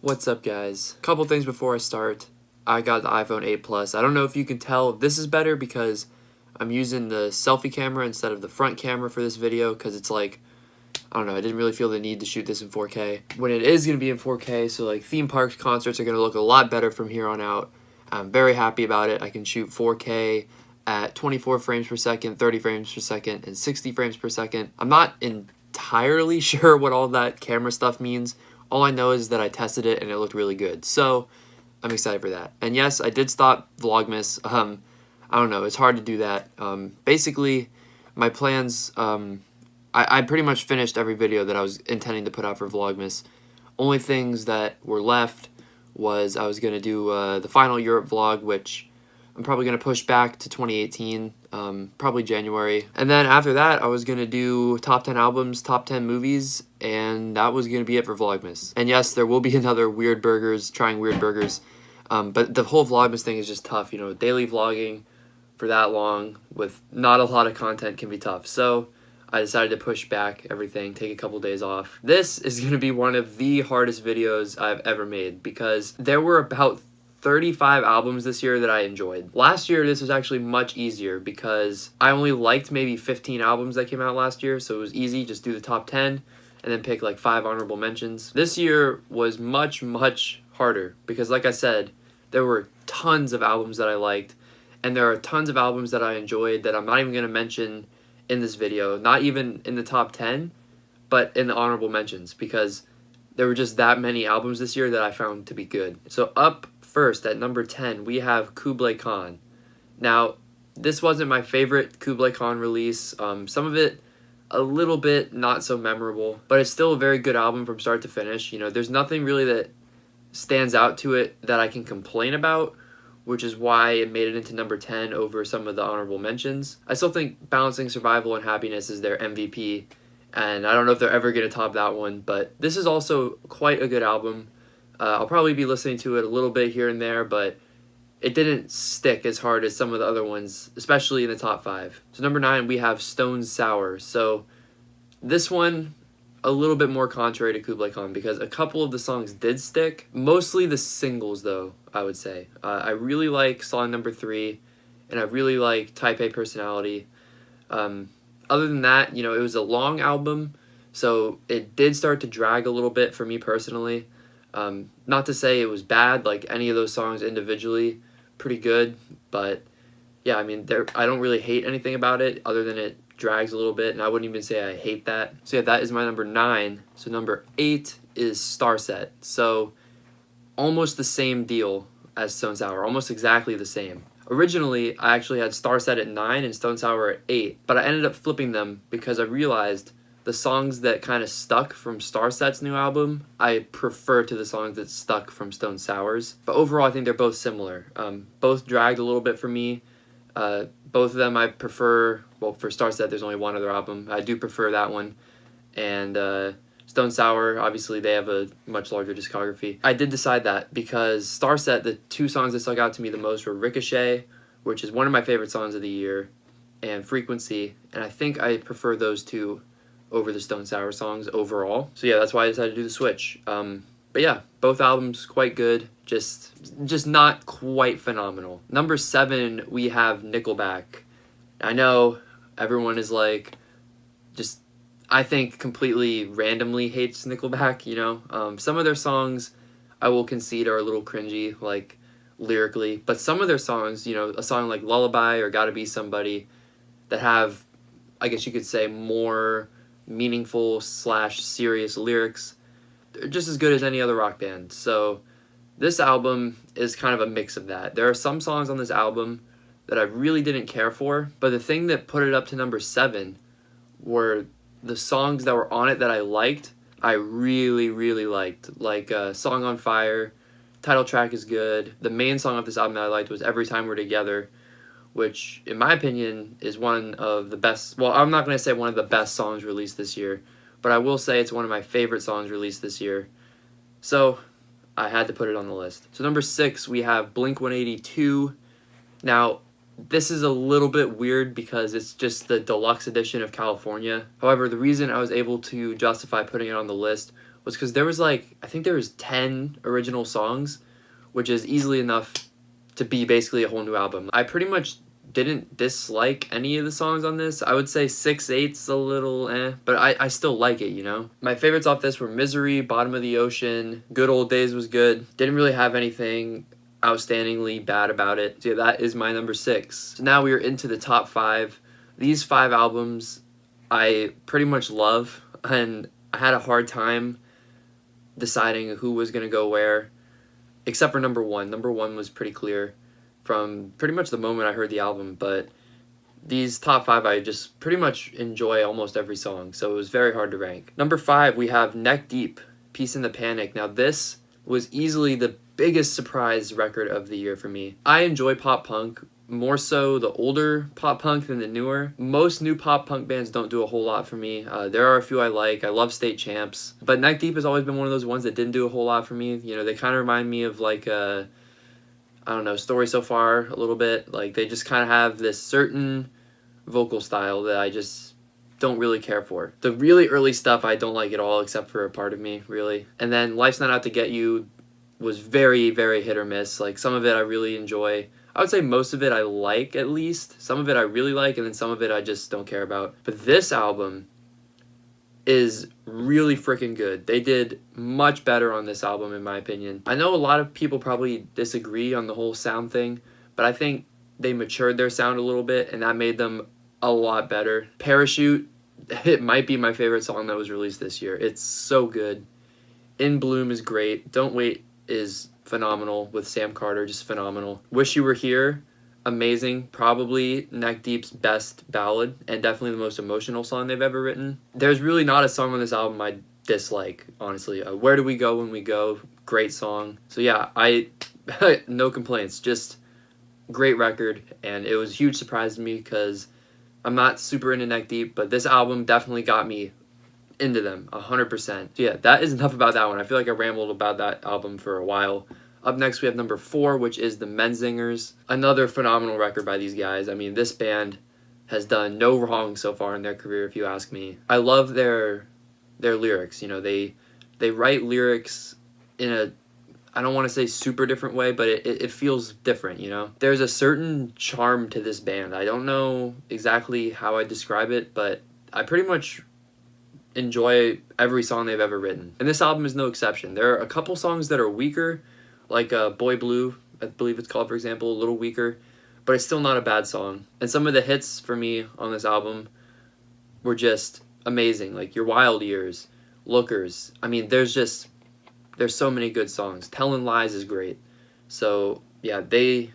What's up, guys? Couple things before I start. I got the iPhone 8 Plus. I don't know if you can tell if this is better because I'm using the selfie camera instead of the front camera for this video because it's like, I don't know, I didn't really feel the need to shoot this in 4K. When it is going to be in 4K, so like theme park concerts are going to look a lot better from here on out. I'm very happy about it. I can shoot 4K at 24 frames per second, 30 frames per second, and 60 frames per second. I'm not entirely sure what all that camera stuff means. All I know is that I tested it and it looked really good. So I'm excited for that. And yes, I did stop Vlogmas. I don't know, it's hard to do that. Basically, my plans, I pretty much finished every video that I was intending to put out for Vlogmas. Only things that were left was I was going to do the final Europe vlog, which I'm probably going to push back to 2018, probably January. And then after that, I was going to do top 10 albums, top 10 movies, and that was going to be it for Vlogmas. And yes, there will be another Weird Burgers, trying Weird Burgers, but the whole Vlogmas thing is just tough. You know, daily vlogging for that long with not a lot of content can be tough. So I decided to push back everything, take a couple days off. This is going to be one of the hardest videos I've ever made because there were about 35 albums this year that I enjoyed. Last year, this was actually much easier because I only liked maybe 15 albums that came out last year, so it was easy, just do the top 10 and then pick like 5 honorable mentions. This year was much, much harder because like I said, there were tons of albums that I liked and there are tons of albums that I enjoyed that I'm not even going to mention in this video, not even in the top 10, but in the honorable mentions because there were just that many albums this year that I found to be good. So up first at number 10, we have Kublai Khan. Now, this wasn't my favorite Kublai Khan release. Some of it a little bit not so memorable, but it's still a very good album from start to finish. You know, there's nothing really that stands out to it that I can complain about, which is why it made it into number 10 over some of the honorable mentions. I still think Balancing Survival and Happiness is their MVP, and I don't know if they're ever going to top that one, but this is also quite a good album. I'll probably be listening to it a little bit here and there, but it didn't stick as hard as some of the other ones, especially in the top 5. So number 9, we have Stone Sour. So this one, a little bit more contrary to Kublai Khan because a couple of the songs did stick. Mostly the singles, though, I would say. I really like song number 3, and I really like Type A Personality. Other than that, you know, it was a long album, so it did start to drag a little bit for me personally. Not to say it was bad, like any of those songs individually, pretty good, but yeah, I mean, I don't really hate anything about it other than it drags a little bit, and I wouldn't even say I hate that. So yeah, that is my number 9. So number 8 is Starset. So almost the same deal as Stone Sour, almost exactly the same. Originally, I actually had Starset at 9 and Stone Sour at 8, but I ended up flipping them because I realized the songs that kind of stuck from Starset's new album, I prefer to the songs that stuck from Stone Sour's. But overall, I think they're both similar. Both dragged a little bit for me. Both of them I prefer, well, for Starset, there's only one other album. I do prefer that one. And Stone Sour, obviously, they have a much larger discography. I did decide that because Starset, the 2 songs that stuck out to me the most were Ricochet, which is one of my favorite songs of the year, and Frequency. And I think I prefer those 2 over the Stone Sour songs overall. So yeah, that's why I decided to do the switch. But yeah, both albums quite good, just not quite phenomenal. Number 7, we have Nickelback. I know everyone is like, just, I think completely randomly hates Nickelback, you know. Some of their songs I will concede are a little cringy, like lyrically, but some of their songs, you know, a song like Lullaby or Gotta Be Somebody that have, I guess you could say, more meaningful / serious lyrics, they're just as good as any other rock band. So this album is kind of a mix of that. There are some songs on this album that I really didn't care for, but the thing that put it up to number 7 were the songs that were on it that I liked. I really, really liked, like Song on Fire, title track is good. The main song of this album that I liked was Every Time We're Together, which, in my opinion, is one of the best, well, I'm not going to say one of the best songs released this year, but I will say it's one of my favorite songs released this year. So, I had to put it on the list. So number 6, we have Blink-182. Now, this is a little bit weird because it's just the deluxe edition of California. However, the reason I was able to justify putting it on the list was because there was like, I think there was 10 original songs, which is easily enough to be basically a whole new album. I pretty much didn't dislike any of the songs on this. I would say 6/8's a little but I still like it, you know? My favorites off this were Misery, Bottom of the Ocean, Good Old Days was good. Didn't really have anything outstandingly bad about it. So yeah, that is my number 6. So now we are into the top 5. These 5 albums I pretty much love, and I had a hard time deciding who was going to go where, except for number 1. Number 1 was pretty clear from pretty much the moment I heard the album, but these top 5 I just pretty much enjoy almost every song, so it was very hard to rank. Number 5, we have Neck Deep, Peace in the Panic. Now this was easily the biggest surprise record of the year for me. I enjoy pop punk, more so the older pop punk than the newer. Most new pop punk bands don't do a whole lot for me. There are a few I like. I love State Champs, but Neck Deep has always been one of those ones that didn't do a whole lot for me. You know, they kind of remind me of like I don't know, Story So Far a little bit. Like, they just kind of have this certain vocal style that I just don't really care for. The really early stuff I don't like at all, except for a part of me, really. And then Life's Not Out to Get You was very, very hit or miss. Like, some of it I really enjoy. I would say most of it I like, at least. Some of it I really like, and then some of it I just don't care about. But this album is really freaking good. They did much better on this album, in my opinion. I know a lot of people probably disagree on the whole sound thing, but I think they matured their sound a little bit, and that made them a lot better. Parachute, it might be my favorite song that was released this year. It's so good. In Bloom is great. Don't Wait is phenomenal with Sam Carter, just phenomenal. Wish You Were Here, amazing. Probably Neck Deep's best ballad, and definitely the most emotional song they've ever written. There's really not a song on this album I dislike, honestly. Where Do We Go When We Go, great song. So yeah, no complaints, just great record, and it was a huge surprise to me because I'm not super into Neck Deep, but this album definitely got me into them 100%. So yeah, that is enough about that one. I feel like I rambled about that album for a while. Up next, we have number 4, which is the Menzingers. Another phenomenal record by these guys. I mean, this band has done no wrong so far in their career, if you ask me. I love their lyrics. You know, they write lyrics in a, I don't want to say super different way, but it feels different, you know? There's a certain charm to this band. I don't know exactly how I describe it, but I pretty much enjoy every song they've ever written. And this album is no exception. There are a couple songs that are weaker, like Boy Blue, I believe it's called, for example, a little weaker, but it's still not a bad song. And some of the hits for me on this album were just amazing, like Your Wild Years, Lookers. I mean, there's so many good songs. Telling Lies is great. So yeah, they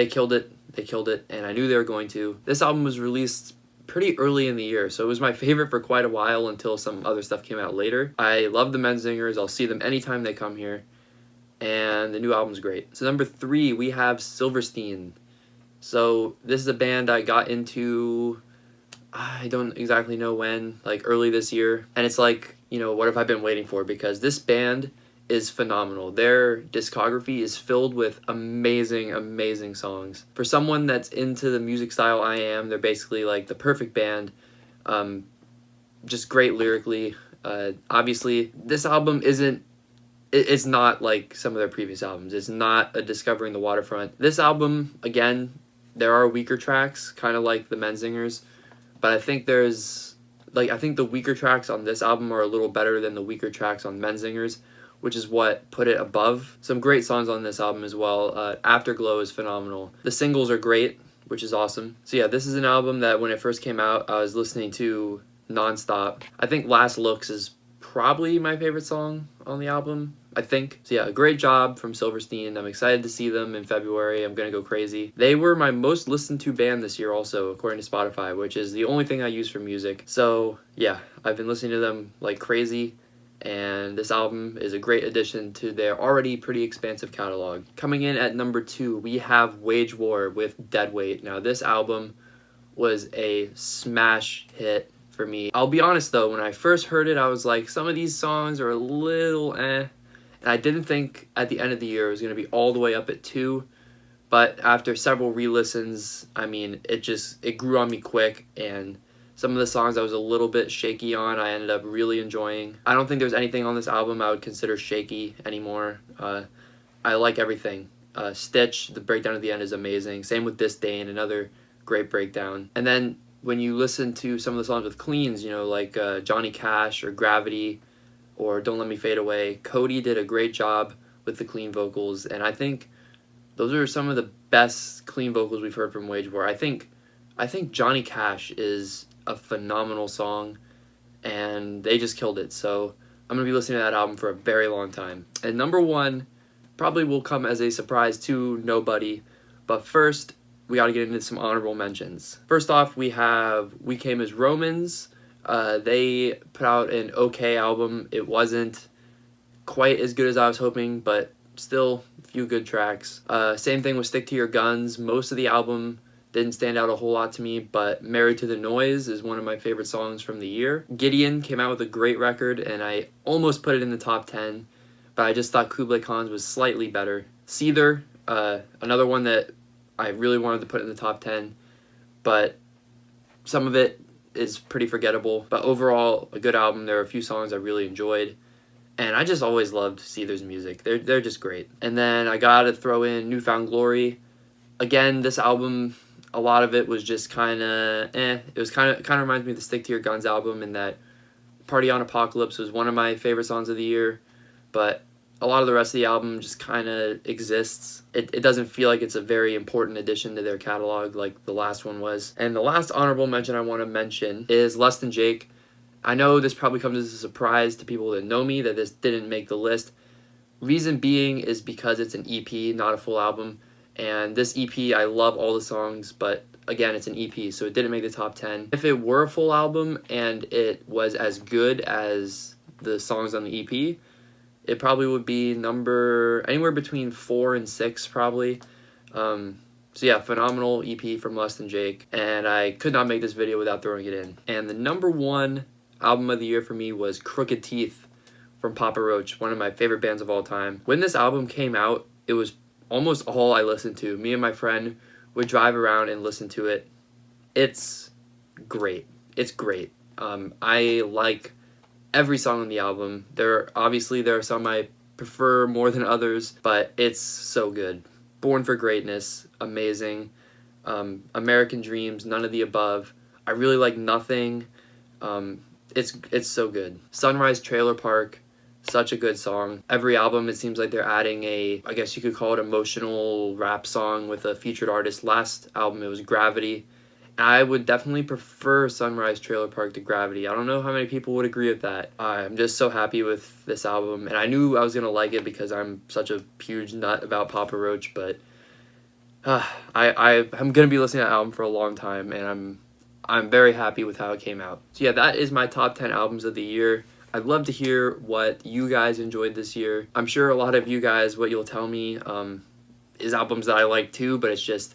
killed it. They killed it, and I knew they were going to. This album was released pretty early in the year, so it was my favorite for quite a while until some other stuff came out later. I love the Menzingers. I'll see them anytime they come here. And the new album's great. So number 3, we have Silverstein. So this is a band I got into, I don't exactly know when, like early this year. And it's like, you know, what have I been waiting for? Because this band is phenomenal. Their discography is filled with amazing, amazing songs. For someone that's into the music style I am, they're basically like the perfect band. Just great lyrically. Obviously, this album it's not like some of their previous albums. It's not a Discovering the Waterfront. This album, again, there are weaker tracks, kind of like the Menzingers, but I think I think the weaker tracks on this album are a little better than the weaker tracks on Menzingers, which is what put it above. Some great songs on this album as well. Afterglow is phenomenal. The singles are great, which is awesome. So yeah, this is an album that when it first came out, I was listening to nonstop. I think Last Looks is probably my favorite song on the album, I think. So yeah, a great job from Silverstein. I'm excited to see them in February. I'm gonna go crazy. They were my most listened to band this year also, according to Spotify, which is the only thing I use for music. So yeah, I've been listening to them like crazy, and this album is a great addition to their already pretty expansive catalog. Coming in at number 2, we have Wage War with Deadweight. Now this album was a smash hit for me. I'll be honest though, when I first heard it, I was like, some of these songs are a little and I didn't think at the end of the year it was going to be all the way up at 2, but after several re-listens, I mean, it grew on me quick, and Some of the songs I was a little bit shaky on, I ended up really enjoying. I don't think there's anything on this album I would consider shaky anymore. I like everything. Stitch, the breakdown at the end is amazing. Same with Disdain, another great breakdown. And then when you listen to some of the songs with cleans, you know, like Johnny Cash or Gravity or Don't Let Me Fade Away, Cody did a great job with the clean vocals, and I think those are some of the best clean vocals we've heard from Wage War. I think Johnny Cash is a phenomenal song, and they just killed it. So I'm going to be listening to that album for a very long time. And number one probably will come as a surprise to nobody, but first we got to get into some honorable mentions. First off, we have We Came as Romans. They put out an okay album. It wasn't quite as good as I was hoping, but still a few good tracks. Same thing with Stick to Your Guns. Most of the album didn't stand out a whole lot to me, but Married to the Noise is one of my favorite songs from the year. Gideon came out with a great record, and I almost put it in the top 10, but I just thought Kublai Khan's was slightly better. Seether, another one that I really wanted to put in the top 10, but some of it is pretty forgettable. But overall, a good album. There are a few songs I really enjoyed, and I just always loved Seether's music. They're just great. And then I gotta throw in Newfound Glory. Again, this album, a lot of it was just kind of It was kind of reminds me of the Stick to Your Guns album, in that Party on Apocalypse was one of my favorite songs of the year, but a lot of the rest of the album just kind of exists. It doesn't feel like it's a very important addition to their catalog like the last one was. And the last honorable mention I want to mention is Less Than Jake. I know this probably comes as a surprise to people that know me that this didn't make the list. Reason being is because it's an EP, not a full album. And this EP, I love all the songs, but again, it's an EP, so it didn't make the top 10. If it were a full album and it was as good as the songs on the EP, it probably would be anywhere between 4 and 6 probably. So yeah, phenomenal EP from Less Than Jake, and I could not make this video without throwing it in. And the number one album of the year for me was Crooked Teeth from Papa Roach, one of my favorite bands of all time. When this album came out, it was almost all I listened to. Me and my friend would drive around and listen to it. It's great. It's great. I like every song on the album. There are some I prefer more than others, but it's so good. Born for Greatness, amazing. American Dreams, None of the Above. I really like Nothing. It's so good. Sunrise Trailer Park, such a good song. Every album, it seems like they're adding I guess you could call it emotional rap song with a featured artist. Last album, it was Gravity. I would definitely prefer Sunrise Trailer Park to Gravity. I don't know how many people would agree with that. I'm just so happy with this album, and I knew I was going to like it because I'm such a huge nut about Papa Roach, but I'm going to be listening to that album for a long time, and I'm very happy with how it came out. So yeah, that is my top 10 albums of the year. I'd love to hear what you guys enjoyed this year. I'm sure a lot of you guys, what you'll tell me is albums that I like too, but it's just,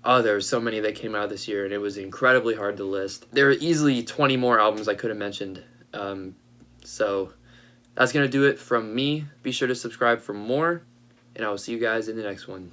there were so many that came out this year, and it was incredibly hard to list. There are easily 20 more albums I could have mentioned. So that's going to do it from me. Be sure to subscribe for more, and I will see you guys in the next one.